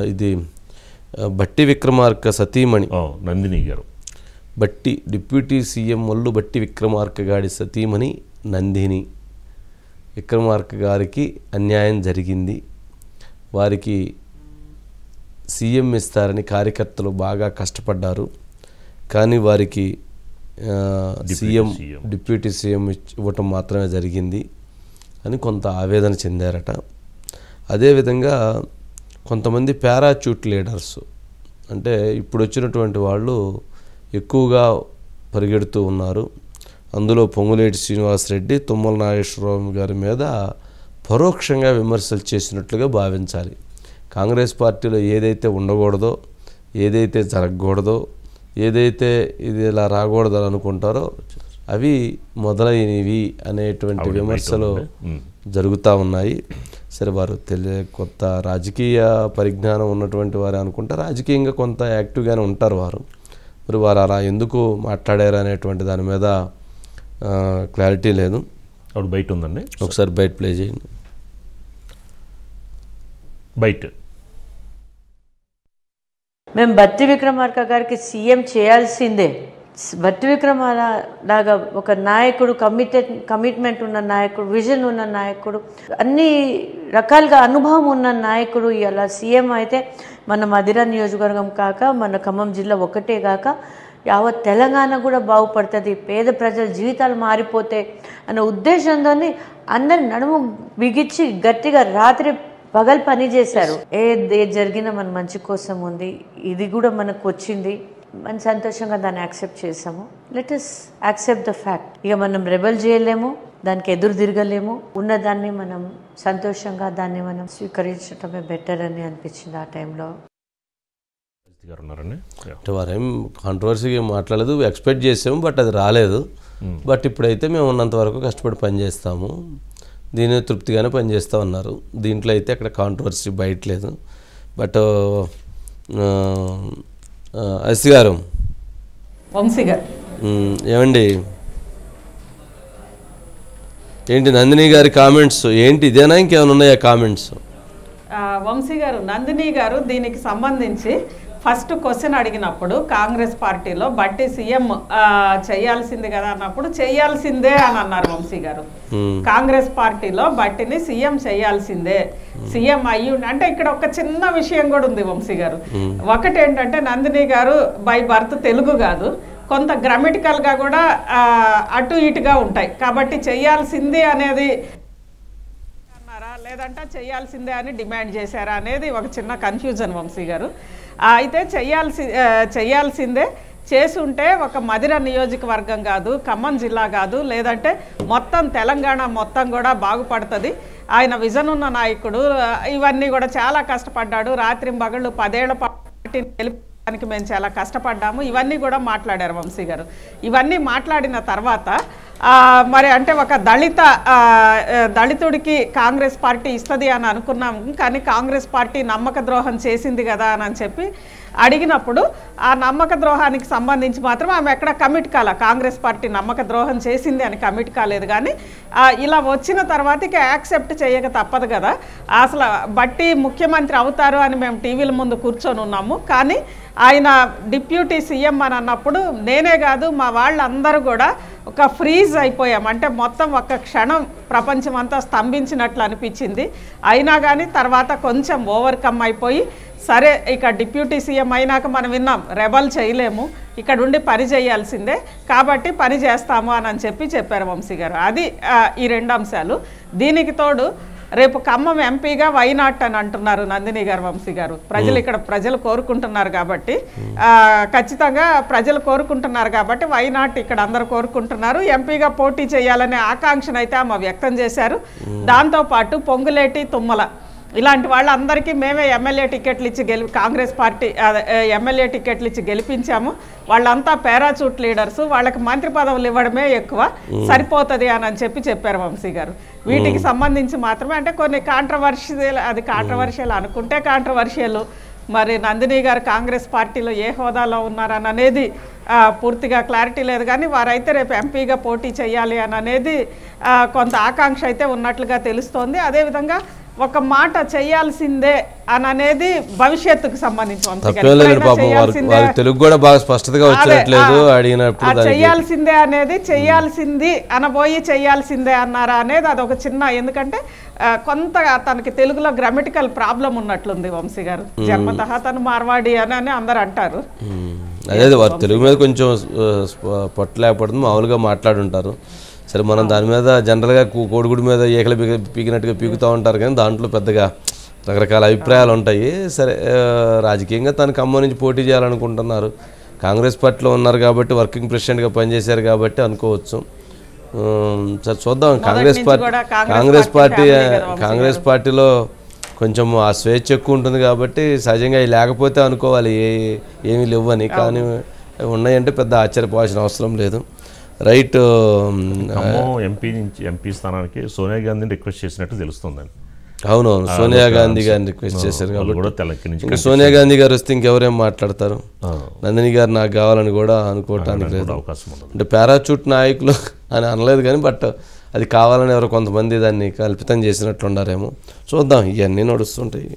ఇది బట్టి విక్రమార్క సతీమణి నందిని గారు, బట్టి డిప్యూటీ సీఎం మల్లు బట్టి విక్రమార్క గారి సతీమణి నందిని విక్రమార్క గారికి అన్యాయం జరిగింది. వారికి సీఎం ఇస్తారని కార్యకర్తలు బాగా కష్టపడ్డారు. కానీ వారికి డిప్యూటీ సీఎం ఇవ్వటం మాత్రమే జరిగింది అని కొంత ఆవేదన చెందారట. అదేవిధంగా కొంతమంది పారాచూట్ లీడర్స్, అంటే ఇప్పుడు వచ్చినటువంటి వాళ్ళు ఎక్కువగా పరిగెడుతూ ఉన్నారు. అందులో పొంగులేటి శ్రీనివాసరెడ్డి, తుమ్మల నాగేశ్వరరావు గారి మీద పరోక్షంగా విమర్శలు చేసినట్లుగా భావించాలి. కాంగ్రెస్ పార్టీలో ఏదైతే ఉండకూడదో, ఏదైతే జరగకూడదో, ఏదైతే ఇది ఇలా రాకూడదు అని అనుకుంటారో అవి మొదలైనవి అనేటువంటి విమర్శలు జరుగుతూ ఉన్నాయి. సరే, వారు కొత్త రాజకీయ పరిజ్ఞానం ఉన్నటువంటి వారు అనుకుంటారు, రాజకీయంగా కొంత యాక్టివ్గానే ఉంటారు వారు. మరి వారు అలా ఎందుకు మాట్లాడారు అనేటువంటి దాని మీద క్లారిటీ లేదు. అప్పుడు బయట ఉందండి, ఒకసారి బయట ప్లే చేయండి. బయట మేము బట్టి విక్రమార్క గారికి సీఎం చేయాల్సిందే. బట్టి విక్రమార్క ఒక నాయకుడు, కమిట్మెంట్ ఉన్న నాయకుడు, విజన్ ఉన్న నాయకుడు, అన్ని రకాలుగా అనుభవం ఉన్న నాయకుడు ఇలా సీఎం అయితే మన మధిర నియోజకవర్గం కాక మన ఖమ్మం జిల్లా ఒకటే కాక యావత్ తెలంగాణ కూడా బాగుపడుతుంది, పేద ప్రజల జీవితాలు మారిపోతే అన్న ఉద్దేశంతో అందరి నడుము బిగించి గట్టిగా రాత్రి పగలు పని చేశారు. ఏది జరిగినా మన మంచి కోసం ఉంది, ఇది కూడా మనకు వచ్చింది, మనం సంతోషంగా దాన్ని యాక్సెప్ట్ చేసాము. Let us accept the fact. ఇక మనం రెబల్ చేయలేము, దానికి ఎదురు తిరగలేము. ఉన్నదాన్ని మనం సంతోషంగా దాన్ని మనం స్వీకరించడమే బెటర్ అని అనిపించింది ఆ టైంలో. అంటే వారేం కాంట్రవర్సీగా మాట్లాడలేదు, ఎక్స్పెక్ట్ చేసాము, బట్ అది రాలేదు. బట్ ఇప్పుడైతే మేము ఉన్నంత వరకు కష్టపడి పనిచేస్తాము, దీని తృప్తిగానే పనిచేస్తూ ఉన్నారు. దీంట్లో అయితే అక్కడ కాంట్రవర్సీ బయటలేదు. బట్ ఎస్ గారు, వంశీ గారు ఏమండి, ఏంటి నందిని గారి కామెంట్స్ ఏంటి, ఇదేనా ఇంకేమైనా ఉన్నాయా కామెంట్స్? వంశీ గారు, నందిని గారు దీనికి సంబంధించి ఫస్ట్ క్వశ్చన్ అడిగినప్పుడు కాంగ్రెస్ పార్టీలో బట్టి సీఎం చేయాల్సింది కదా అన్నప్పుడు చేయాల్సిందే అని అన్నారు వంశీ గారు. కాంగ్రెస్ పార్టీలో బట్టిని సీఎం చేయాల్సిందే, సీఎం అయ్యి అంటే ఇక్కడ ఒక చిన్న విషయం కూడా ఉంది వంశీ గారు. ఒకటేంటంటే నందిని గారు బై బర్త్ తెలుగు కాదు, కొంత గ్రామటికల్గా కూడా అటు ఇటుగా ఉంటాయి. కాబట్టి చేయాల్సిందే అనేది అన్నారా లేదంటే చేయాల్సిందే అని డిమాండ్ చేశారా అనేది ఒక చిన్న కన్ఫ్యూజన్ వంశీ గారు. అయితే చేయాల్సిందే చేసి ఉంటే ఒక మధిర నియోజకవర్గం కాదు, ఖమ్మం జిల్లా కాదు, లేదంటే మొత్తం తెలంగాణ మొత్తం కూడా బాగుపడుతుంది. ఆయన విజన్ ఉన్న నాయకుడు, ఇవన్నీ కూడా చాలా కష్టపడ్డాడు. రాత్రింబగళ్ళు 10 ఏళ్ల పార్టీని గెలిపడానికి మేము చాలా కష్టపడ్డాము, ఇవన్నీ కూడా మాట్లాడారు వంశీ గారు. ఇవన్నీ మాట్లాడిన తర్వాత మరి అంటే ఒక దళితుడికి కాంగ్రెస్ పార్టీ ఇస్తుంది అని అనుకున్నాము, కానీ కాంగ్రెస్ పార్టీ నమ్మక ద్రోహం చేసింది కదా అని చెప్పి అడిగినప్పుడు ఆ నమ్మక ద్రోహానికి సంబంధించి మాత్రం ఆమె ఎక్కడ కమిట్ కాల, కాంగ్రెస్ పార్టీ నమ్మక ద్రోహం చేసింది అని కమిట్ కాలేదు. కానీ ఇలా వచ్చిన తర్వాతకి యాక్సెప్ట్ చేయక తప్పదు కదా. అసలు బట్టి ముఖ్యమంత్రి అవుతారు అని మేము టీవీల ముందు కూర్చొని ఉన్నాము, కానీ ఆయన డిప్యూటీ సీఎం అని అన్నప్పుడు నేనే కాదు మా వాళ్ళందరూ కూడా ఒక ఫ్రీజ్ అయిపోయాం. అంటే మొత్తం ఒక్క క్షణం ప్రపంచం అంతా స్తంభించినట్లు అనిపించింది. అయినా కానీ తర్వాత కొంచెం ఓవర్కమ్ అయిపోయి సరే ఇక డిప్యూటీ సీఎం అయినాక మనం విన్నాం రెబల్ చేయలేము, ఇక్కడ ఉండి పని చేయాల్సిందే, కాబట్టి పని చేస్తాము అని చెప్పారు వంశీ గారు. అది ఈ 2 అంశాలు. దీనికి తోడు రేపు ఖమ్మం ఎంపీగా వైనాట్ అని అంటున్నారు నందిని గారు, వంశీ గారు. ప్రజలు కోరుకుంటున్నారు కాబట్టి, ఖచ్చితంగా ప్రజలు కోరుకుంటున్నారు కాబట్టి వైనాట్ ఇక్కడ అందరూ కోరుకుంటున్నారు. ఎంపీగా పోటీ చేయాలనే ఆకాంక్షను అయితే ఆమె వ్యక్తం చేశారు. దాంతోపాటు పొంగులేటి, తుమ్మల ఇలాంటి వాళ్ళందరికీ మేమే ఎమ్మెల్యే టికెట్లు ఇచ్చి కాంగ్రెస్ పార్టీ ఎమ్మెల్యే టికెట్లు ఇచ్చి గెలిపించాము, వాళ్ళంతా పారాచూట్ లీడర్స్, వాళ్ళకి మంత్రి పదవులు ఇవ్వడమే ఎక్కువ, సరిపోతుంది అని చెప్పారు వంశీ గారు. వీటికి సంబంధించి మాత్రమే అంటే కొన్ని కాంట్రవర్షియల్ అనుకుంటే కాంట్రవర్షియల్, మరి నందిని గారు కాంగ్రెస్ పార్టీలో ఏ హోదాలో ఉన్నారని అనేది పూర్తిగా క్లారిటీ లేదు. కానీ వారైతే రేపు ఎంపీగా పోటీ చేయాలి అని అనేది కొంత ఆకాంక్ష అయితే ఉన్నట్లుగా తెలుస్తోంది. అదేవిధంగా ఒక మాట చేయాల్సిందే అని అనేది భవిష్యత్తుకు సంబంధించి తప్పేలేదండి పాపం వారికి తెలుగు కూడా బాగా స్పష్టతగా వచ్చేట్లేదు అడిగినప్పుడు చేయాల్సిందే అనేది చేయాల్సింది అనబోయి చేయాల్సిందే అన్నారా అనేది అదొక చిన్న, ఎందుకంటే కొంత తనకి తెలుగులో గ్రామటికల్ ప్రాబ్లం ఉన్నట్లుంది వంశీ గారు. జన్మతః తను మార్వాడి అని అందరు అంటారు. అదే వారు తెలుగు మీద కొంచెం పట్టలేకపోతుంది, మామూలుగా మాట్లాడుంటారు. సరే మనం దాని మీద జనరల్గా కోడిగుడి మీద ఏకలు పీకినట్టుగా పీకుతూ ఉంటారు, కానీ దాంట్లో పెద్దగా రకరకాల అభిప్రాయాలు ఉంటాయి. సరే రాజకీయంగా తను ఖమ్మం నుంచి పోటీ చేయాలనుకుంటున్నారు. కాంగ్రెస్ పార్టీలో ఉన్నారు కాబట్టి, వర్కింగ్ ప్రెసిడెంట్గా పనిచేశారు కాబట్టి అనుకోవచ్చు. సరే చూద్దాం. కాంగ్రెస్ పార్టీలో కొంచెం ఆ స్వేచ్ఛ ఎక్కువ ఉంటుంది కాబట్టి సహజంగా అవి లేకపోతే అనుకోవాలి ఏమీ లేవని, కానీ ఉన్నాయంటే పెద్ద ఆశ్చర్యపోవాల్సిన అవసరం లేదు. రైట్. ఎంపీ స్థానానికి సోనియా గాంధీని రిక్వెస్ట్ చేసినట్టు తెలుస్తుందండి. అవునవును, సోనియా గాంధీ గారిని రిక్వెస్ట్ చేశారు కాబట్టి సోనియా గాంధీ గారు వస్తే ఇంకెవరేం మాట్లాడతారు. నందిని గారు నాకు కావాలని కూడా అనుకోవటానికి లేదు. అంటే పారాచూట్ నాయకులు అని అనలేదు కానీ, బట్ అది కావాలని ఎవరో కొంతమంది దాన్ని కల్పితం చేసినట్లున్నారేమో. చూద్దాం, ఇవన్నీ నడుస్తుంటాయి.